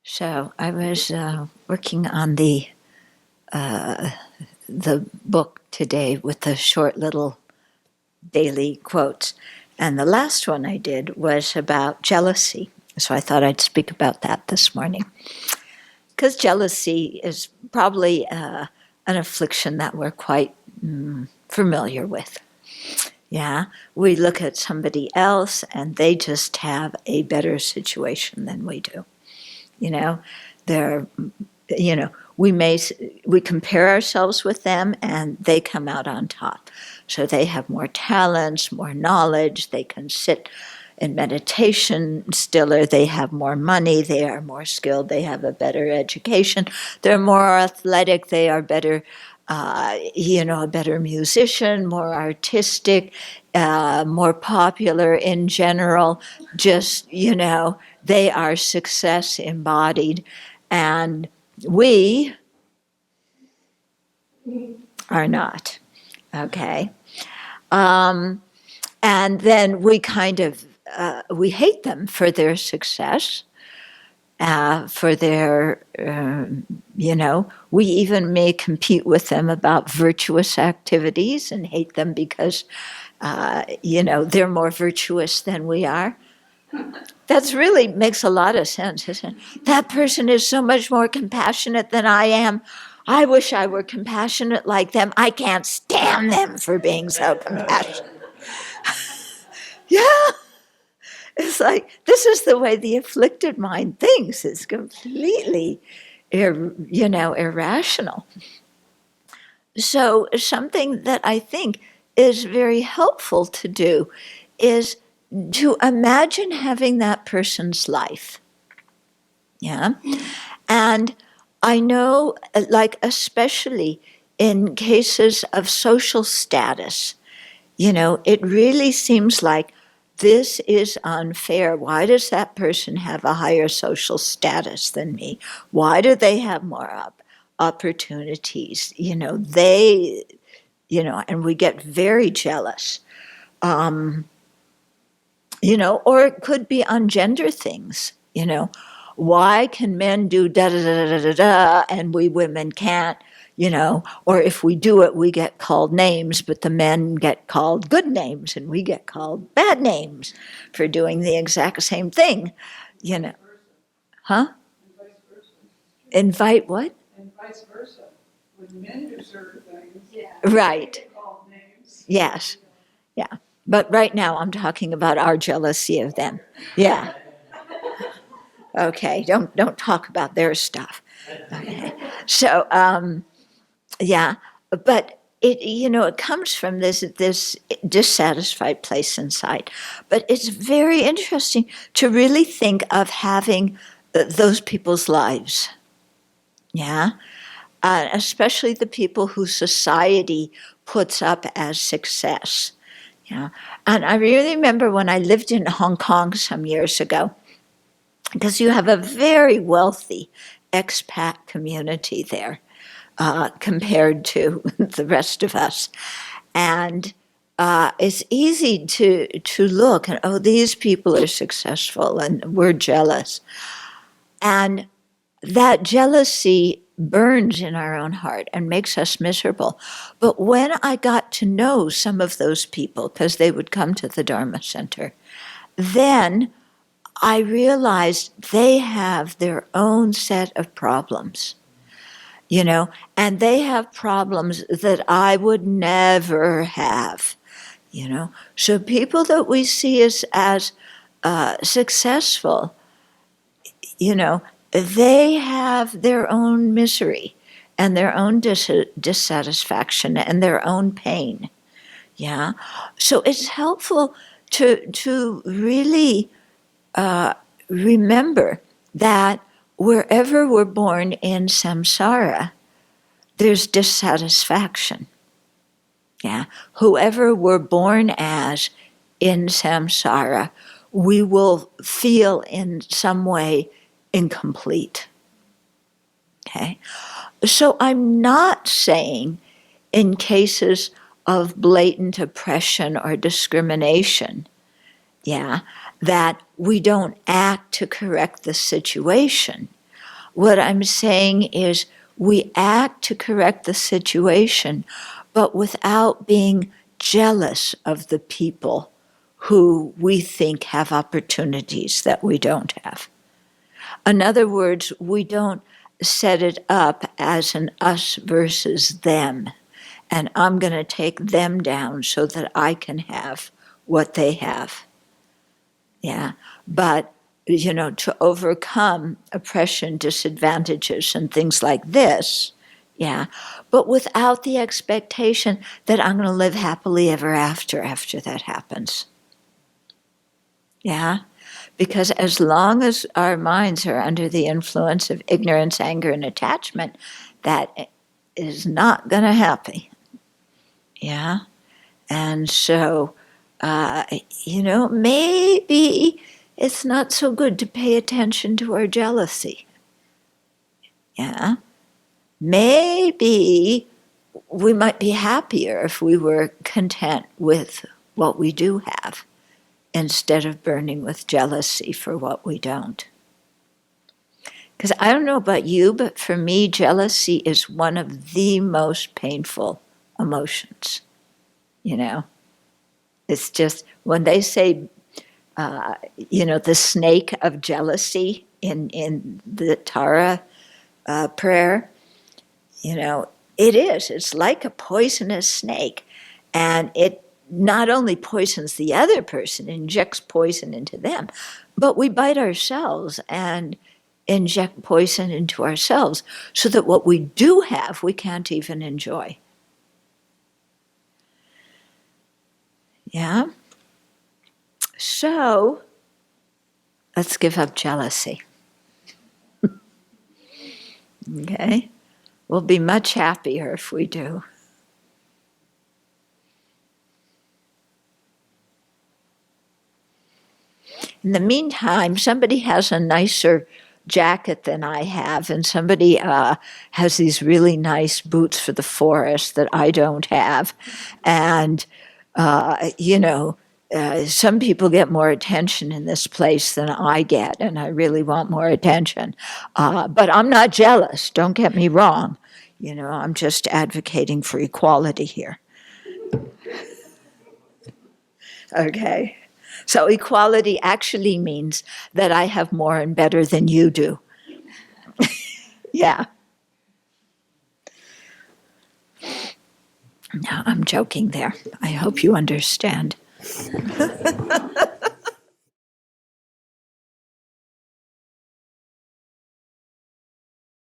So I was working on the book today with the short little daily quotes, and the last one I did was about jealousy. So I thought I'd speak about that this morning, because jealousy is probably an affliction that we're quite familiar with. Yeah, we look at somebody else and they just have a better situation than we do. You know, they're, we compare ourselves with them and they come out on top. So they have more talents, more knowledge, they can sit in meditation stiller, they have more money, they are more skilled, they have a better education, they're more athletic, they are better, a better musician, more artistic, more popular in general, just, they are success embodied. And we are not, okay? And then we kind of, we hate them for their success, for their, we even may compete with them about virtuous activities and hate them because, they're more virtuous than we are. That really makes a lot of sense, isn't it? That person is so much more compassionate than I am. I wish I were compassionate like them. I can't stand them for being so compassionate. Yeah. It's like, this is the way the afflicted mind thinks. It's completely, irrational. So something that I think is very helpful to do is to imagine having that person's life. Yeah. And I know, like, especially in cases of social status, it really seems like this is unfair. Why does that person have a higher social status than me? Why do they have more opportunities? And we get very jealous. Or it could be on gender things, Why can men do da da da da da da and we women can't? Or if we do it, we get called names, but the men get called good names and we get called bad names for doing the exact same thing, Huh? Invite what? And vice versa. When men do certain things, right. they get called names. Yes. Yeah. But right now I'm talking about our jealousy of them. Yeah. Okay. Don't talk about their stuff. Okay. So, yeah, but it comes from this dissatisfied place inside. But it's very interesting to really think of having those people's lives. Yeah, especially the people who society puts up as success. Yeah, and I really remember when I lived in Hong Kong some years ago, because you have a very wealthy expat community there. Compared to the rest of us. And it's easy to look and, oh, these people are successful and we're jealous. And that jealousy burns in our own heart and makes us miserable. But when I got to know some of those people, because they would come to the Dharma Center, then I realized they have their own set of problems. And they have problems that I would never have, So people that we see as successful, they have their own misery and their own dissatisfaction and their own pain. Yeah. So it's helpful to really remember that wherever we're born in samsara, there's dissatisfaction. Yeah. Whoever we're born as in samsara, we will feel in some way incomplete. Okay. So I'm not saying in cases of blatant oppression or discrimination, that we don't act to correct the situation. What I'm saying is we act to correct the situation, but without being jealous of the people who we think have opportunities that we don't have. In other words, we don't set it up as an us versus them, and I'm going to take them down so that I can have what they have. Yeah, but to overcome oppression, disadvantages, and things like this, yeah, but without the expectation that I'm going to live happily ever after that happens. Yeah, because as long as our minds are under the influence of ignorance, anger, and attachment, that is not going to happen. Yeah, and so, maybe it's not so good to pay attention to our jealousy. Yeah. Maybe we might be happier if we were content with what we do have instead of burning with jealousy for what we don't. Because I don't know about you, but for me, jealousy is one of the most painful emotions. It's just when they say, the snake of jealousy in the Tara prayer, it is. It's like a poisonous snake. And it not only poisons the other person, injects poison into them, but we bite ourselves and inject poison into ourselves so that what we do have, we can't even enjoy. Yeah? So, let's give up jealousy. Okay? We'll be much happier if we do. In the meantime, somebody has a nicer jacket than I have, and somebody has these really nice boots for the forest that I don't have. And, some people get more attention in this place than I get, and I really want more attention. But I'm not jealous, don't get me wrong. I'm just advocating for equality here. Okay? So equality actually means that I have more and better than you do. Yeah. No, I'm joking there. I hope you understand.